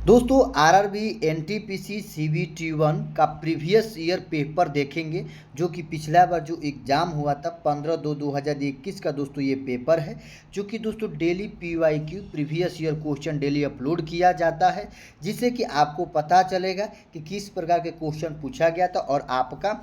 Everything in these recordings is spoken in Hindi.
दोस्तों आरआरबी एनटीपीसी सीबीटी 1 का प्रीवियस ईयर पेपर देखेंगे जो कि पिछला बार जो एग्ज़ाम हुआ था 15/2/2021 का दोस्तों ये पेपर है। जो कि दोस्तों daily PYQ previous year question daily upload किया जाता है, जिससे कि आपको पता चलेगा कि किस प्रकार के क्वेश्चन पूछा गया था और आपका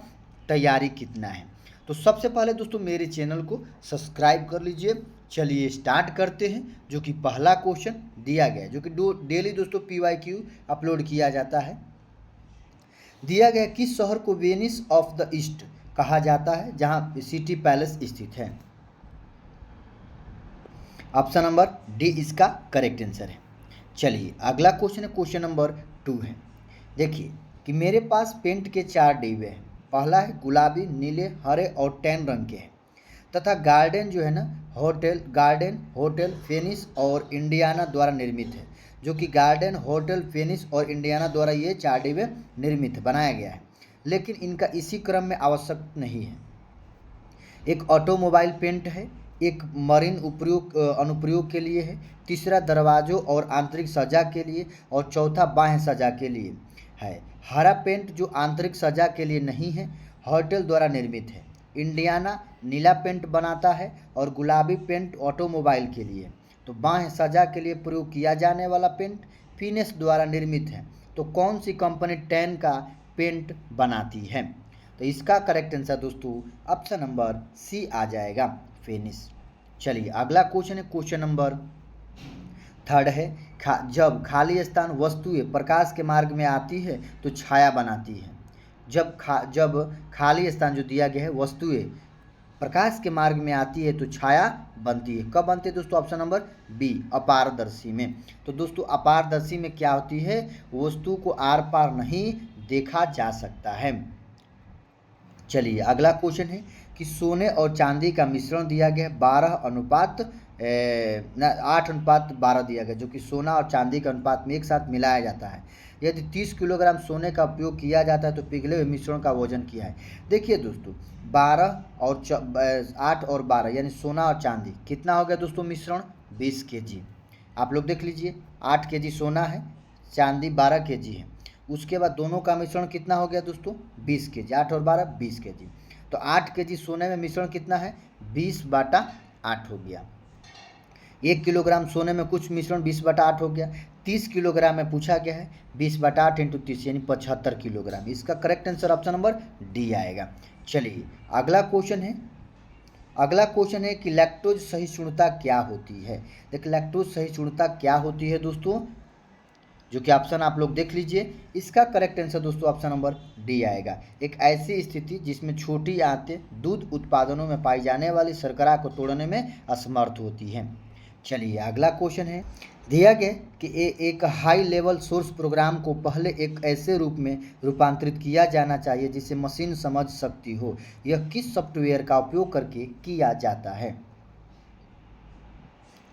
तैयारी कितना है। तो सबसे पहले दोस्तों मेरे चैनल को सब्सक्राइब कर लीजिए। चलिए स्टार्ट करते हैं। जो कि पहला क्वेश्चन दिया गया है, जो कि डेली दोस्तों पीवाईक्यू अपलोड किया जाता है। दिया गया किस शहर को वेनिस ऑफ द ईस्ट कहा जाता है, जहां सिटी पैलेस स्थित है। ऑप्शन नंबर डी इसका करेक्ट आंसर है। चलिए अगला क्वेश्चन है, क्वेश्चन नंबर 2 है। देखिए कि मेरे पास पेंट के 4 डिब्बे हैं। पहला है गुलाबी, नीले, हरे और टैन रंग के हैं तथा गार्डन जो है ना गार्डन होटल फेनिस और इंडियाना द्वारा निर्मित है। जो कि गार्डन होटल फेनिस और इंडियाना द्वारा ये 4 डिब्बे निर्मित बनाया गया है, लेकिन इनका इसी क्रम में आवश्यक नहीं है। एक ऑटोमोबाइल पेंट है, एक मरीन अनुप्रयोग के लिए है, तीसरा दरवाजों और आंतरिक सजा के लिए और चौथा बाह्य सजा के लिए है। हरा पेंट जो आंतरिक सजा के लिए नहीं है, होटल द्वारा निर्मित है। इंडियाना नीला पेंट बनाता है और गुलाबी पेंट ऑटोमोबाइल के लिए। तो बाह्य सजा के लिए प्रयोग किया जाने वाला पेंट फिनिश द्वारा निर्मित है। तो कौन सी कंपनी टैन का पेंट बनाती है? तो इसका करेक्ट आंसर दोस्तों ऑप्शन नंबर सी आ जाएगा, फिनिश। चलिए अगला क्वेश्चन है, क्वेश्चन नंबर 3 है। जब खाली स्थान वस्तुएं प्रकाश के मार्ग में आती है तो छाया बनाती है। जब खाली स्थान जो दिया गया है वस्तुएं प्रकाश के मार्ग में आती है तो छाया बनती है। कब बनती है दोस्तों? ऑप्शन नंबर बी, अपारदर्शी में। तो दोस्तों अपारदर्शी में क्या होती है? वस्तु को आर पार नहीं देखा जा सकता है। चलिए अगला क्वेश्चन है कि सोने और चांदी का मिश्रण दिया गया है 8:12 दिया गया, जो कि सोना और चांदी के अनुपात में एक साथ मिलाया जाता है। यदि 30 किलोग्राम सोने का उपयोग किया जाता है तो पिघले हुए मिश्रण का वजन क्या है? देखिए दोस्तों 8 और 12 यानी सोना और चांदी कितना हो गया दोस्तों मिश्रण? 20 kg। आप लोग देख लीजिए 8 kg सोना है, चांदी 12 kg है। उसके बाद दोनों का मिश्रण कितना हो गया दोस्तों? 20 kg। 8 और 12 20 kg। तो 8 kg सोने में मिश्रण कितना है? 20/8 हो गया। 1 किलोग्राम सोने में कुछ मिश्रण 20/8 हो गया। 30 किलोग्राम में पूछा गया है, 20/8 × 30 यानी 75 किलोग्राम। इसका correct answer option number D आएगा। चलिए अगला क्वेश्चन है कि लैक्टोज सहिष्णुता क्या होती है? देखिए लैक्टोज सहिष्णुता क्या होती है दोस्तों, जो कि ऑप्शन आप लोग देख लीजिए। इसका करेक्ट आंसर दोस्तों ऑप्शन नंबर डी आएगा। एक ऐसी स्थिति जिसमें छोटी आंतें दूध उत्पादनों में पाई जाने वाली शर्करा को तोड़ने में असमर्थ होती हैं। चलिए अगला क्वेश्चन है। दिया गया कि एक हाई लेवल सोर्स प्रोग्राम को पहले एक ऐसे रूप में रूपांतरित किया जाना चाहिए जिसे मशीन समझ सकती हो। यह किस सॉफ्टवेयर का उपयोग करके किया जाता है?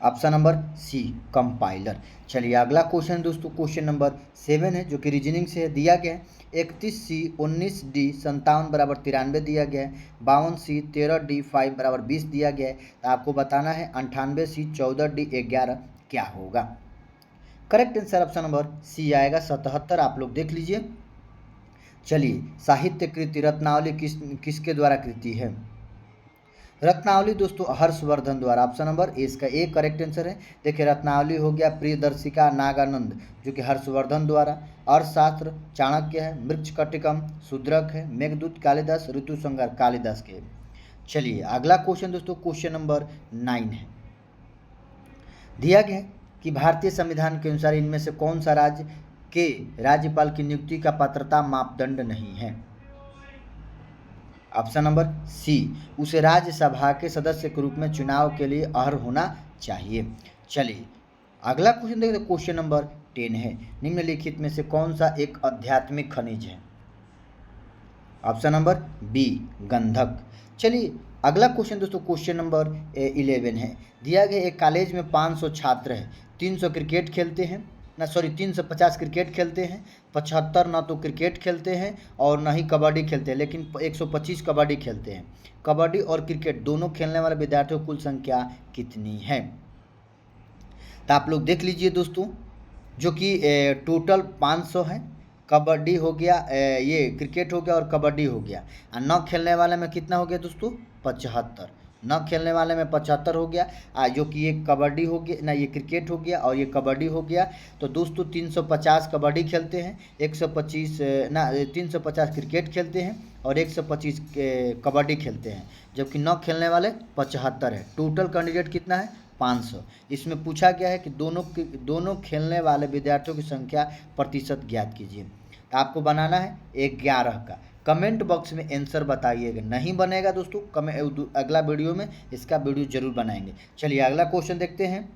Option number C, compiler. चलिए अगला क्वेश्चन दोस्तों क्वेश्चन नंबर 7 है, जो कि रीजनिंग से दिया गया है। 31C 19D 57 = 93 दिया गया है। 52C 13D 5 = 20 दिया गया है। तो आपको बताना है 98C 14D 11 क्या होगा? Correct answer option number C आएगा, 77। आप लोग देख लीजिए। चलिए साहित्य कृति रत्नावली किसके द्वारा कृति है? रत्नावली दोस्तों हर्षवर्धन द्वारा। ऑप्शन नंबर ए इसका एक करेक्ट आंसर है। देखिए रत्नावली हो गया प्रियदर्शिका नागानंद, जो कि हर्षवर्धन द्वारा। अर्थशास्त्र चाणक्य है, मृच्छकटिकम शूद्रक है, मेघदूत कालिदास, ऋतुसंहार कालिदास के। चलिए अगला क्वेश्चन दोस्तों क्वेश्चन नंबर 9 है। दिया गया कि भारतीय संविधान के अनुसार इनमें से कौन सा राज्य के राज्यपाल की नियुक्ति का पात्रता मापदंड नहीं है? ऑप्शन नंबर सी, उसे राज्यसभा के सदस्य के रूप में चुनाव के लिए अर्ह होना चाहिए। चलिए अगला क्वेश्चन देखते हैं, क्वेश्चन नंबर 10 है। निम्नलिखित में से कौन सा एक आध्यात्मिक खनिज है? ऑप्शन नंबर बी, गंधक। चलिए अगला क्वेश्चन दोस्तों क्वेश्चन नंबर 11 है। दिया गया एक कॉलेज में 500 छात्र हैं, 300 क्रिकेट खेलते हैं 350 क्रिकेट खेलते हैं, 75 ना तो क्रिकेट खेलते हैं और ना ही कबड्डी खेलते हैं, लेकिन 125 कबड्डी खेलते हैं। कबड्डी और क्रिकेट दोनों खेलने वाले विद्यार्थियों की कुल संख्या कितनी है? तो आप लोग देख लीजिए दोस्तों, जो कि टोटल 500 है। कबड्डी हो गया, ये क्रिकेट हो गया और कबड्डी हो गया। और न खेलने वाले में कितना हो गया दोस्तों, 75। न खेलने वाले में 75 हो गया, जो कि ये कबड्डी हो गया ना, ये क्रिकेट हो गया और ये कबड्डी हो गया। तो दोस्तों 350 कबड्डी खेलते हैं, 125 ना 350 क्रिकेट खेलते हैं और 125 कबड्डी खेलते हैं, जबकि न खेलने वाले 75 है। टोटल कैंडिडेट कितना है, 500। इसमें पूछा गया है कि दोनों खेलने वाले विद्यार्थियों की संख्या प्रतिशत ज्ञात कीजिए। आपको बनाना है 11 का। कमेंट बॉक्स में आंसर बताइएगा। नहीं बनेगा दोस्तों, अगला वीडियो में इसका वीडियो जरूर बनाएंगे। चलिए अगला क्वेश्चन देखते हैं।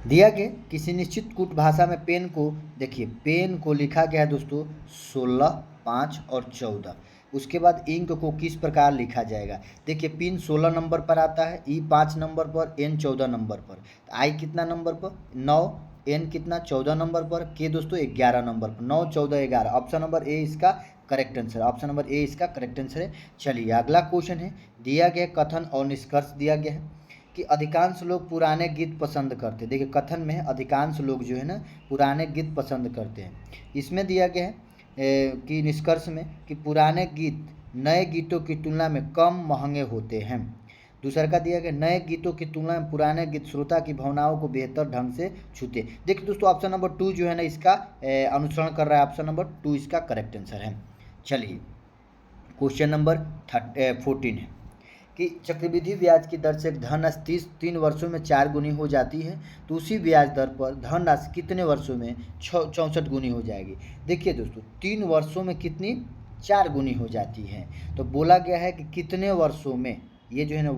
दिया गया किसी निश्चित कूट भाषा में पेन को, देखिए पेन को लिखा गया है दोस्तों 16, 5 और 14। उसके बाद इंक को किस प्रकार लिखा जाएगा। देखिए पिन 16 नंबर पर आता है, ई 5 नंबर पर, एन 14 नंबर पर, आई कितना नंबर पर, 9, एन कितना 14 नंबर पर, के दोस्तों 11 नंबर पर। 9, 14, 11, ऑप्शन नंबर ए इसका करेक्ट आंसर, ऑप्शन नंबर ए इसका करेक्ट आंसर है। चलिए अगला क्वेश्चन है। दिया गया कथन और निष्कर्ष दिया गया है कि अधिकांश लोग पुराने गीत पसंद करते हैं। देखिए कथन में है अधिकांश लोग जो है ना पुराने गीत पसंद करते हैं। इसमें दिया गया है कि निष्कर्ष में कि पुराने गीत नए गीतों की तुलना में कम महंगे होते हैं। दूसरा का दिया गया नए गीतों की तुलना में पुराने गीत श्रोता की भावनाओं को बेहतर ढंग से छूते। देखिए दोस्तों ऑप्शन नंबर 2 जो है ना इसका अनुसरण कर रहा है, ऑप्शन नंबर 2 इसका करेक्ट आंसर है। चलिए क्वेश्चन नंबर 14 है कि चक्रवृद्धि ब्याज की दर से धनराशि 3 वर्षों में 4 गुनी हो जाती है, तो उसी ब्याज दर पर धनराशि कितने वर्षों में 64 गुनी हो जाएगी। देखिए दोस्तों 3 वर्षों में कितनी 4 गुनी हो जाती है। तो बोला गया है कि कितने वर्षों में, ये जो है ना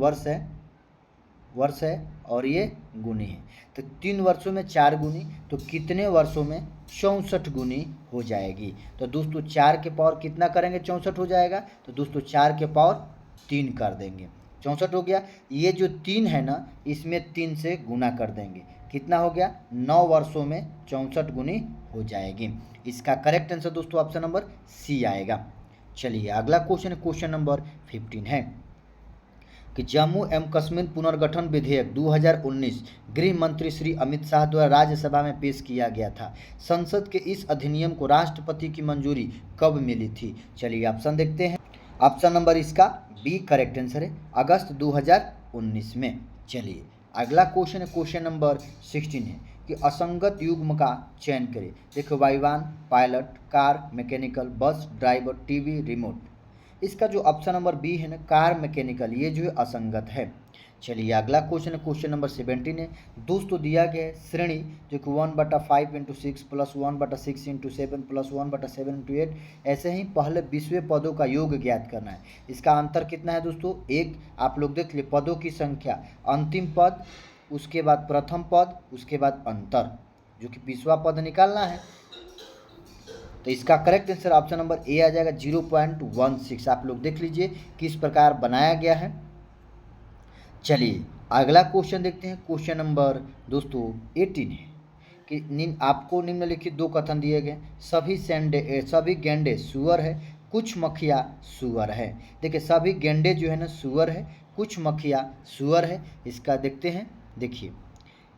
वर्ष है और ये गुनी है। तो 3 वर्षों में 4 गुनी, तो कितने वर्षों में 64 गुनी हो जाएगी। तो दोस्तों 4 के पावर कितना करेंगे 64 हो जाएगा। तो दोस्तों 4 के पावर 3 कर देंगे, 64 हो गया। ये जो 3 है ना इसमें 3 से गुना कर देंगे, कितना हो गया 9 वर्षों में 64 गुनी हो जाएगी। इसका करेक्ट आंसर दोस्तों ऑप्शन नंबर सी आएगा। चलिए अगला क्वेश्चन है, क्वेश्चन नंबर 15 है कि जम्मू एवं कश्मीर पुनर्गठन विधेयक 2019 गृह मंत्री श्री अमित शाह द्वारा राज्यसभा में पेश किया गया था। संसद के इस अधिनियम को राष्ट्रपति की मंजूरी कब मिली थी। चलिए ऑप्शन देखते हैं। ऑप्शन नंबर इसका बी करेक्ट आंसर है, अगस्त 2019 में। चलिए अगला क्वेश्चन है, क्वेश्चन नंबर 16 है कि असंगत युग्म का चयन करें। देखो वायुयान, पायलट, कार, मैकेनिकल, बस, ड्राइवर, टीवी, रिमोट। इसका जो ऑप्शन नंबर बी है ना कार मैकेनिकल, ये जो है असंगत है। चलिए अगला क्वेश्चन है, क्वेश्चन नंबर 17 है। दोस्तों दिया गया है श्रेणी जो कि 1/5 × 6 + 1/6 × 7 + 1/7 × 8। ऐसे ही पहले 20वें पदों का योग ज्ञात करना है। इसका अंतर कितना है दोस्तों, एक। आप लोग देख लिए पदों की संख्या, अंतिम पद, उसके बाद प्रथम पद, उसके बाद अंतर, जो कि 20वां पद निकालना है। तो इसका correct answer option number A आ जाएगा 0.16। आप लोग देख लीजिए किस प्रकार बनाया गया है। चलिए अगला क्वेश्चन देखते हैं, क्वेश्चन नंबर दोस्तों 18 है कि आपको निम्नलिखित 2 कथन दिए गए। सभी गेंडे सुअर है, कुछ मक्खियाँ सुअर है। देखिए सभी गेंडे जो है ना सुअर है, कुछ मक्खियाँ सुअर है। इसका देखते हैं। देखिए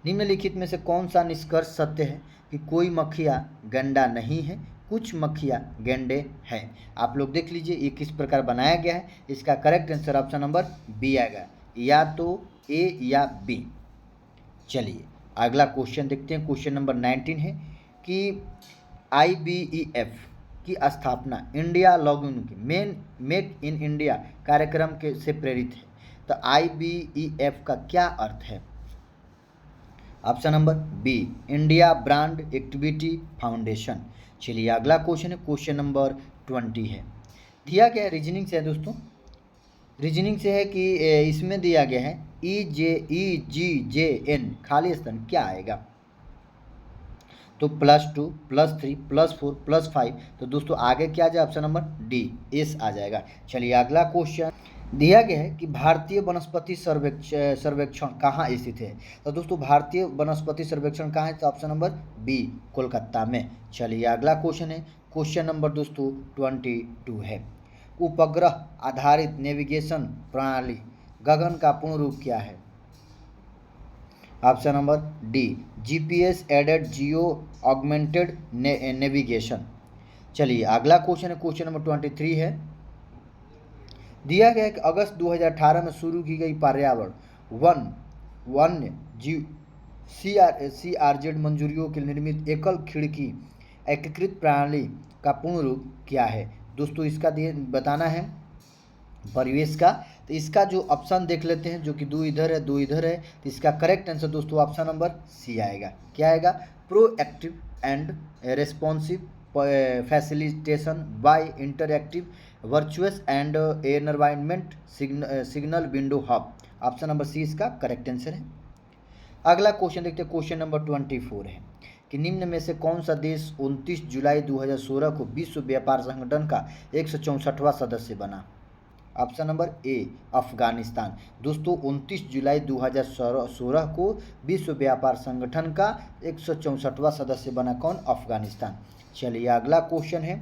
निम्नलिखित में से कौन सा निष्कर्ष सत्य है कि कोई मक्खियाँ गेंडा नहीं है, कुछ मक्खियाँ गेंडे हैं। आप लोग देख लीजिए ये किस प्रकार बनाया गया है। इसका correct answer option number B आएगा, या तो ए या बी। चलिए अगला क्वेश्चन देखते हैं, क्वेश्चन नंबर 19 है कि IBEF की स्थापना इंडिया लॉगिन की मेक इन इंडिया कार्यक्रम के से प्रेरित है। तो IBEF का क्या अर्थ है। Option number B India brand activity foundation. चलिए अगला क्वेश्चन है, क्वेश्चन नंबर 20 है। दिया गया रीजनिंग से है दोस्तों, रीजनिंग से है कि इसमें दिया गया है EGJN खाली स्थान क्या आएगा। तो +2 +3 +4 +5। तो दोस्तों आगे क्या आ जाए, ऑप्शन नंबर डी एस आ जाएगा। चलिए अगला क्वेश्चन दिया गया है कि भारतीय वनस्पति सर्वेक्षण कहाँ स्थित है। तो दोस्तों भारतीय वनस्पति सर्वेक्षण कहाँ है, तो ऑप्शन नंबर बी कोलकाता में। चलिए अगला क्वेश्चन है, क्वेश्चन नंबर दोस्तों 22 है। उपग्रह आधारित नेविगेशन प्रणाली गगन का पूर्ण रूप क्या है। Option number D GPS aided geo augmented navigation. चलिए अगला क्वेश्चन है, क्वेश्चन नंबर 23 है। दिया गया है कि अगस्त 2018 में शुरू की गई पर्यावरण वन्य जीव CRZ मंजूरियों के निर्मित एकल खिड़की एकीकृत प्रणाली का पूर्ण रूप क्या है। दोस्तों इसका बताना है परिवेश का। तो इसका जो ऑप्शन देख लेते हैं, जो कि दो इधर है दो इधर है, तो इसका करेक्ट आंसर दोस्तों ऑप्शन नंबर सी आएगा। क्या आएगा? Proactive and responsive facilitation by interactive virtuous and environment signal window hub. Option number C इसका करेक्ट आंसर है। अगला क्वेश्चन देखते हैं, क्वेश्चन नंबर 24 है कि निम्न में से कौन सा देश 29 जुलाई 2016 को विश्व व्यापार संगठन का 164वां सदस्य बना। ऑप्शन नंबर ए अफगानिस्तान। दोस्तों 29 जुलाई 2016 को विश्व व्यापार संगठन का 164वां सदस्य बना कौन? अफगानिस्तान। चलिए अगला क्वेश्चन है,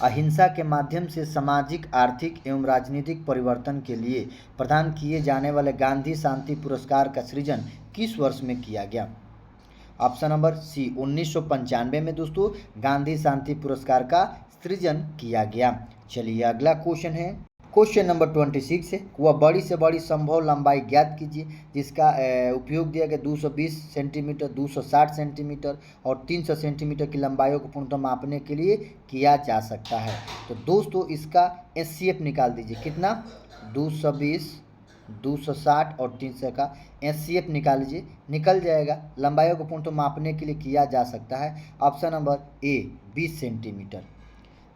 अहिंसा के माध्यम से सामाजिक आर्थिक एवं राजनीतिक परिवर्तन के लिए प्रदान किए जाने वाले गांधी शांति पुरस्कार का सृजन किस वर्ष में किया गया। ऑप्शन नंबर सी 1995 में दोस्तों गांधी शांति पुरस्कार का सृजन किया गया। चलिए अगला क्वेश्चन है, क्वेश्चन नंबर 26 है। वह बड़ी से बड़ी संभव लंबाई ज्ञात कीजिए जिसका उपयोग दिया गया 220 सेंटीमीटर, 260 सेंटीमीटर और 300 सेंटीमीटर की लंबाइयों को पूर्णतः मापने के लिए किया जा सकता है। तो दोस्तों इसका SCF निकाल दीजिए, कितना? 220, 260 और 300 का SCF निकाल लीजिए, निकल जाएगा। लंबाइयों को पूर्णतः मापने के लिए किया जा सकता है। ऑप्शन नंबर ए 20 सेंटीमीटर।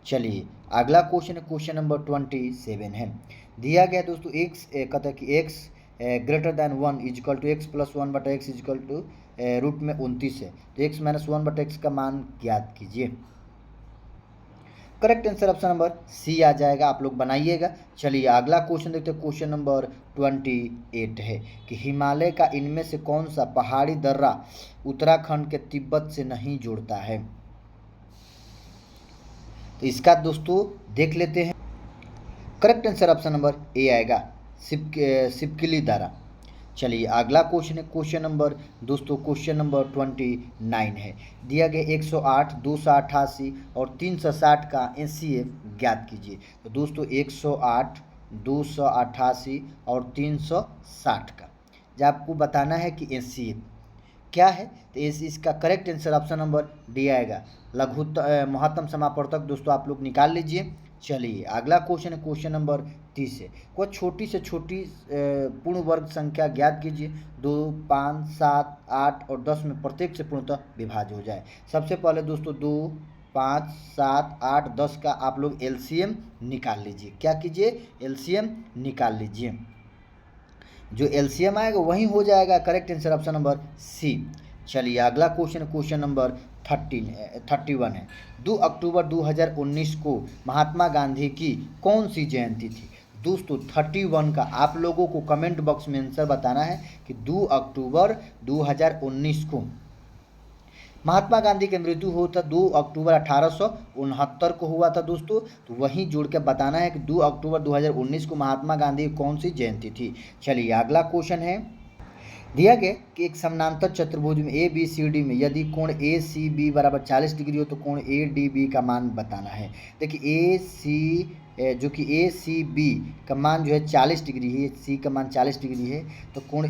चलिए अगला क्वेश्चन है, क्वेश्चन नंबर 27 है। दिया गया दोस्तों एक्स कहता है कि x greater than 1 equal to x plus 1 बटा एक्स इजिकल टू रूट में 29 है, तो x माइनस 1 बटा एक्स का मान ज्ञात कीजिए। Correct answer option number C आ जाएगा, आप लोग बनाइएगा। चलिए अगला क्वेश्चन देखते हैं, क्वेश्चन नंबर 28 है कि हिमालय का इनमें से कौन सा पहाड़ी दर्रा उत्तराखंड के तिब्बत से नहीं जुड़ता है। तो इसका दोस्तों देख लेते हैं। करेक्ट आंसर ऑप्शन नंबर ए आएगा, सिपकिली दर्रा। चलिए अगला क्वेश्चन है, क्वेश्चन नंबर दोस्तों क्वेश्चन नंबर 29 है। दिया गया 108, 288 और 360 का SCF ज्ञात कीजिए। तो दोस्तों 108, 288 और 360 का जब आपको बताना है कि SCF क्या है, तो इसका correct answer option number D आएगा, महत्तम समापवर्तक। दोस्तों आप लोग निकाल लीजिए। चलिए अगला क्वेश्चन है, क्वेश्चन नंबर 30 है। कोई छोटी से छोटी पूर्ण वर्ग संख्या ज्ञात कीजिए 2, 5, 7, 8 और 10 में प्रत्येक से पूर्णतः विभाज्य हो जाए। सबसे पहले दोस्तों 2, 5, 7, 8, 10 का आप लोग LCM निकाल लीजिए। क्या कीजिए? LCM निकाल लीजिए। जो LCM आएगा वही हो जाएगा। Correct answer option number C. चलिए अगला क्वेश्चन, क्वेश्चन नंबर 31 है। 2 अक्टूबर 2019 को महात्मा गांधी की कौन सी जयंती थी। दोस्तों 31 का आप लोगों को कमेंट बॉक्स में आंसर बताना है कि 2 अक्टूबर 2019 को महात्मा गांधी की मृत्यु हुआ था 2 अक्टूबर 1869 को हुआ था दोस्तों। तो वहीं जोड़ के बताना है कि 2 अक्टूबर 2019 को महात्मा गांधी की कौन सी जयंती थी। चलिए अगला क्वेश्चन है, दिया गया कि एक समानांतर चतुर्भुज में ABCD में यदि कोण ACB बराबर 40 डिग्री हो तो कोण ADB का मान बताना है। देखिए जो कि ACB का मान जो है 40 डिग्री है, C का मान 40 डिग्री है, तो कोण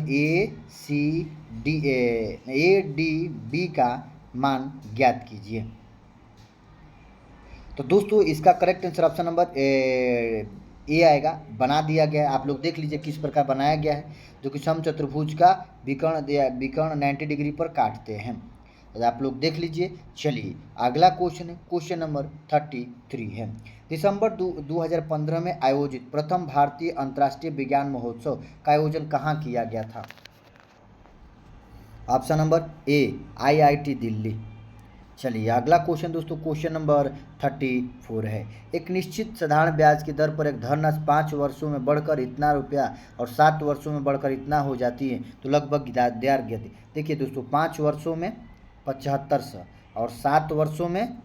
ADB का मान ज्ञात कीजिए। तो दोस्तों इसका करेक्ट आंसर ऑप्शन नंबर ए आएगा, बना दिया गया है। आप लोग देख लीजिए किस प्रकार बनाया गया है, जो कि समचतुर्भुज का विकर्ण 90 डिग्री पर काटते हैं। तो आप लोग देख लीजिए। चलिए अगला क्वेश्चन है, क्वेश्चन नंबर 33 है। दिसंबर 2015 में आयोजित प्रथम भारतीय अंतर्राष्ट्रीय विज्ञान महोत्सव का आयोजन कहाँ किया गया था। ऑप्शन नंबर ए IIT दिल्ली। चलिए अगला क्वेश्चन दोस्तों क्वेश्चन नंबर 34 है। एक निश्चित साधारण ब्याज की दर पर एक धनराशि 5 वर्षों में बढ़कर इतना रुपया और 7 वर्षों में बढ़कर इतना हो जाती है तो लगभग दिया गया। देखिए दोस्तों 5 वर्षों में 7500 और 7 वर्षों में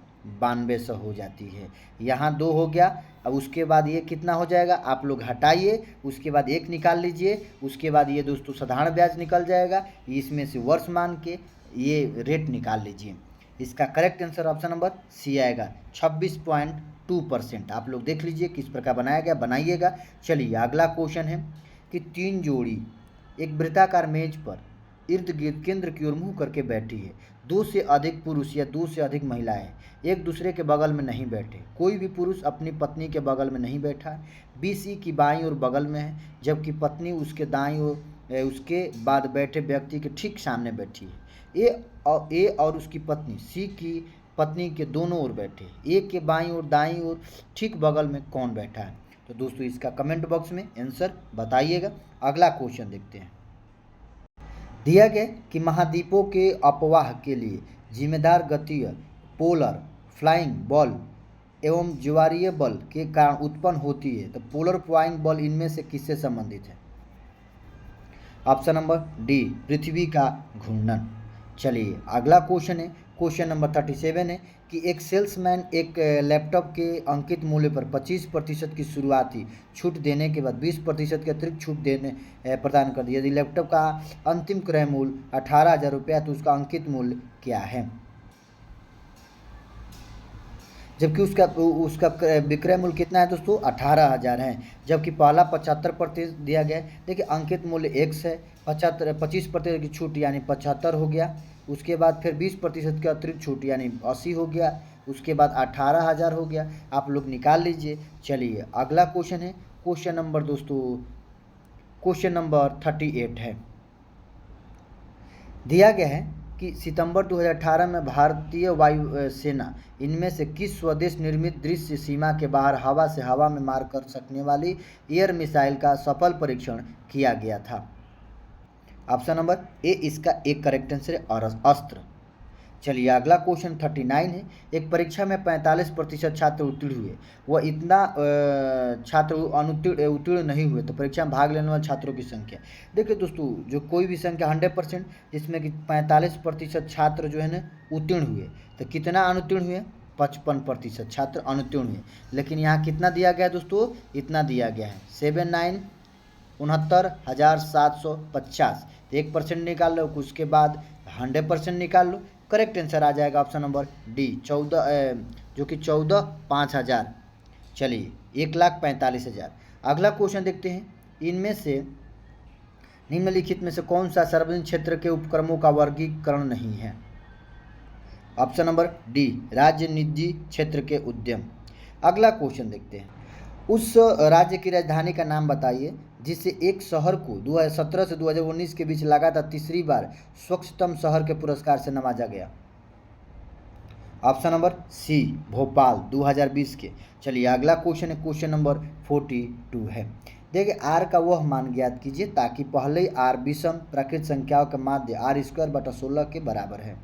9200 हो जाती है। यहाँ 2 हो गया। अब उसके बाद ये कितना हो जाएगा, आप लोग हटाइए, उसके बाद 1 निकाल लीजिए, उसके बाद ये दोस्तों साधारण ब्याज निकल जाएगा, इसमें से वर्ष मान के ये रेट निकाल लीजिए। इसका correct answer option number C आएगा 26.2%। आप लोग देख लीजिए किस प्रकार बनाया गया, बनाइएगा। चलिए अगला क्वेश्चन है कि 3 जोड़ी एक वृत्ताकार मेज पर इर्द गिर्द केंद्र की ओर मुंह करके बैठी है। 2 से अधिक पुरुष या 2 से अधिक महिलाएं एक दूसरे के बगल में नहीं बैठे। कोई भी पुरुष अपनी पत्नी के बगल में नहीं बैठा। बीसी की बाईं ओर बगल में है, जबकि पत्नी उसके दाईं ओर उसके बाद बैठे व्यक्ति के ठीक सामने बैठी है। ए और उसकी पत्नी सी की पत्नी के दोनों ओर बैठे। ए के बाईं ओर दाईं ओर ठीक बगल में कौन बैठा है? तो दोस्तों इसका कमेंट बॉक्स में आंसर बताइएगा। अगला क्वेश्चन देखते हैं। दिया गया कि महाद्वीपों के अपवाह के लिए जिम्मेदार गतीय पोलर फ्लाइंग बॉल एवं ज्वारीय बल के कारण उत्पन्न होती है। तो पोलर फ्लाइंग बॉल इनमें से किससे संबंधित है? ऑप्शन नंबर डी, पृथ्वी का घूर्णन। चलिए अगला क्वेश्चन है, क्वेश्चन नंबर 37 है कि एक सेल्समैन एक लैपटॉप के अंकित मूल्य पर 25% की शुरुआती छूट देने के बाद 20% की अतिरिक्त छूट प्रदान कर दी। यदि लैपटॉप का अंतिम क्रय मूल्य 18,000 रुपया तो उसका अंकित मूल्य क्या है? जबकि उसका विक्रय मूल्य कितना है दोस्तों? 18,000 है। जबकि पहला 75% दिया गया है। देखिए अंकित मूल्य X है, 25% की छूट यानी 75 हो गया। उसके बाद फिर 20% की अतिरिक्त छूट यानी 80 हो गया। उसके बाद 18,000 हो गया। आप लोग निकाल लीजिए। चलिए अगला क्वेश्चन है, क्वेश्चन नंबर दोस्तों क्वेश्चन नंबर 38 है। दिया गया है कि सितंबर 2018 में भारतीय वायु सेना इनमें से किस स्वदेश निर्मित दृश्य सीमा के बाहर हवा से हवा में मार कर सकने वाली एयर मिसाइल का सफल परीक्षण किया गया था? ऑप्शन नंबर ए इसका एक करेक्ट आंसर है और अस्त्र। चलिए अगला क्वेश्चन 39 है। एक परीक्षा में 45% छात्र उत्तीर्ण हुए, वह इतना छात्र उत्तीर्ण नहीं हुए, तो परीक्षा में भाग लेने वाले छात्रों की संख्या। देखिए दोस्तों जो कोई भी संख्या 100% जिसमें कि 45% छात्र जो है ना उत्तीर्ण हुए, तो कितना अनुत्तीर्ण हुए? 55% छात्र अनुत्तीर्ण हुए। लेकिन यहाँ कितना दिया गया है दोस्तों? इतना दिया गया है 69,750। तो 1% निकाल लो, उसके बाद 100% निकाल लो। करेक्ट आंसर आ जाएगा ऑप्शन नंबर डी 14 जो कि 14,05,000। चलिए 1,45,000। अगला क्वेश्चन देखते हैं। इनमें से निम्नलिखित में से कौन सा सार्वजनिक क्षेत्र के उपक्रमों का वर्गीकरण नहीं है? ऑप्शन नंबर डी, राज्य निजी क्षेत्र के उद्यम। अगला क्वेश्चन देखते हैं। उस राज्य की राजधानी का नाम बताइए जिससे एक शहर को 2017 से 2019 के बीच लगातार तीसरी बार स्वच्छतम शहर के पुरस्कार से नवाजा गया। ऑप्शन नंबर सी, भोपाल 2020 के। चलिए अगला क्वेश्चन है, क्वेश्चन नंबर 42 है। देखिए आर का वह मान ज्ञात कीजिए ताकि पहले आर विषम प्राकृत संख्याओं का माध्य r²/16 के बराबर है।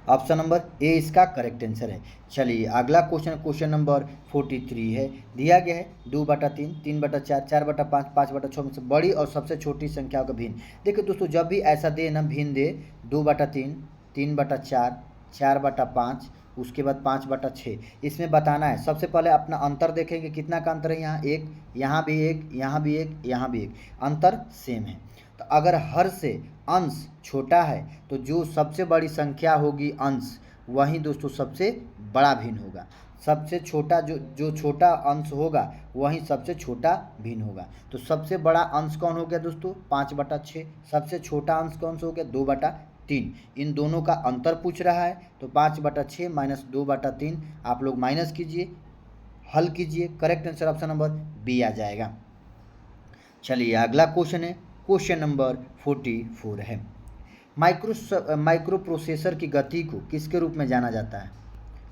ऑप्शन नंबर ए इसका करेक्ट आंसर है। चलिए अगला क्वेश्चन, क्वेश्चन नंबर 43 है। दिया गया है 2/3, 3/4, 4/5, 5/6 में से बड़ी और सबसे छोटी संख्याओं का भिन्न। देखिए दोस्तों जब भी ऐसा दे ना भिन्न दे 2/3, 3/4, 4/5, उसके बाद 5/6, इसमें बताना है। सबसे पहले अपना अंतर देखेंगे, कितना का अंतर है? यहाँ 1, यहाँ भी 1, यहाँ भी 1, यहाँ भी 1, अंतर सेम है। तो अगर हर से अंश छोटा है तो जो सबसे बड़ी संख्या होगी अंश, वही दोस्तों सबसे बड़ा भिन्न होगा। सबसे छोटा जो छोटा अंश होगा वही सबसे छोटा भिन्न होगा। तो सबसे बड़ा अंश कौन हो गया दोस्तों? 5/6। सबसे छोटा अंश कौन सा हो गया? 2/3। इन दोनों का अंतर पूछ रहा है, तो 5/6 माइनस 2/3 आप लोग माइनस कीजिए, हल कीजिए। Correct answer option number B आ जाएगा। चलिए अगला क्वेश्चन है, क्वेश्चन नंबर 44 है। माइक्रो प्रोसेसर की गति को किसके रूप में जाना जाता है?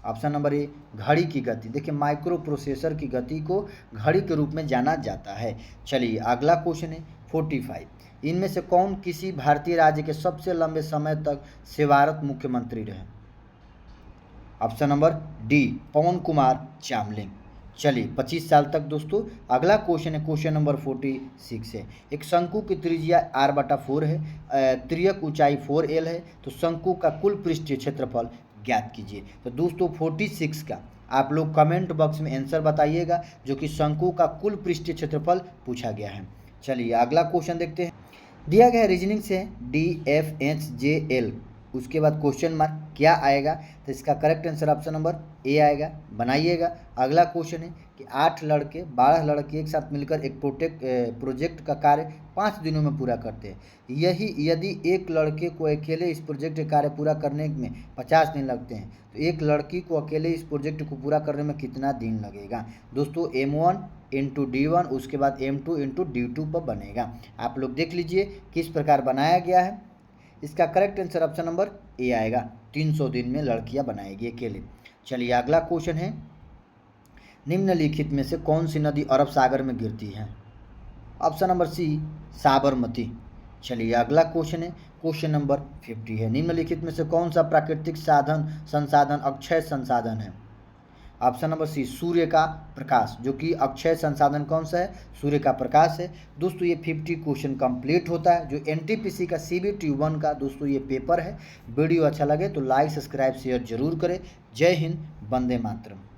ऑप्शन नंबर ए, घड़ी की गति। देखिए माइक्रो प्रोसेसर की गति को घड़ी के रूप में जाना जाता है। चलिए अगला क्वेश्चन है 45। इनमें से कौन किसी भारतीय राज्य के सबसे लंबे समय तक सेवारत मुख्यमंत्री रहे? ऑप्शन नंबर डी, पवन कुमार चामलिंग। चलिए 25 साल तक दोस्तों। अगला क्वेश्चन है, क्वेश्चन नंबर 46 है। एक शंकु की त्रिज्या r/4 है, त्रियक ऊंचाई 4l है, तो शंकु का कुल पृष्ठीय क्षेत्रफल ज्ञात कीजिए। तो दोस्तों 46 का आप लोग कमेंट बॉक्स में आंसर बताइएगा, जो कि शंकु का कुल पृष्ठीय क्षेत्रफल पूछा गया है। चलिए अगला क्वेश्चन देखते हैं। दिया गया रीजनिंग से DFHJL, उसके बाद क्वेश्चन मार्क क्या आएगा, तो इसका करेक्ट आंसर ऑप्शन नंबर ए आएगा, बनाइएगा। अगला क्वेश्चन है कि 8 लड़के 12 लड़के एक साथ मिलकर एक प्रोजेक्ट का कार्य 5 दिनों में पूरा करते हैं। यही यदि एक लड़के को अकेले इस प्रोजेक्ट का कार्य पूरा करने में 50 दिन लगते हैं, तो एक लड़की को अकेले इस प्रोजेक्ट को पूरा करने में कितना दिन लगेगा। दोस्तों M1 इंटू D1 उसके बाद M2 इंटू D2 पर बनेगा। आप लोग देख लीजिए किस प्रकार बनाया गया है। इसका करेक्ट आंसर ऑप्शन नंबर ए आएगा, 300 दिन में लड़कियां बनाएगी अकेले। चलिए अगला क्वेश्चन है, निम्नलिखित में से कौन सी नदी अरब सागर में गिरती है। Option number C Sabarmati. चलिए अगला क्वेश्चन है, क्वेश्चन नंबर 50 है, निम्नलिखित में से कौन सा प्राकृतिक संसाधन अक्षय संसाधन है। ऑप्शन नंबर सी सूर्य का प्रकाश, जो कि अक्षय संसाधन कौन सा है, सूर्य का प्रकाश है। दोस्तों ये 50 क्वेश्चन कंप्लीट होता है, जो NTPC का CBT 1 का दोस्तों ये पेपर है। वीडियो अच्छा लगे तो लाइक सब्सक्राइब शेयर जरूर करें। जय हिंद, वंदे मातरम।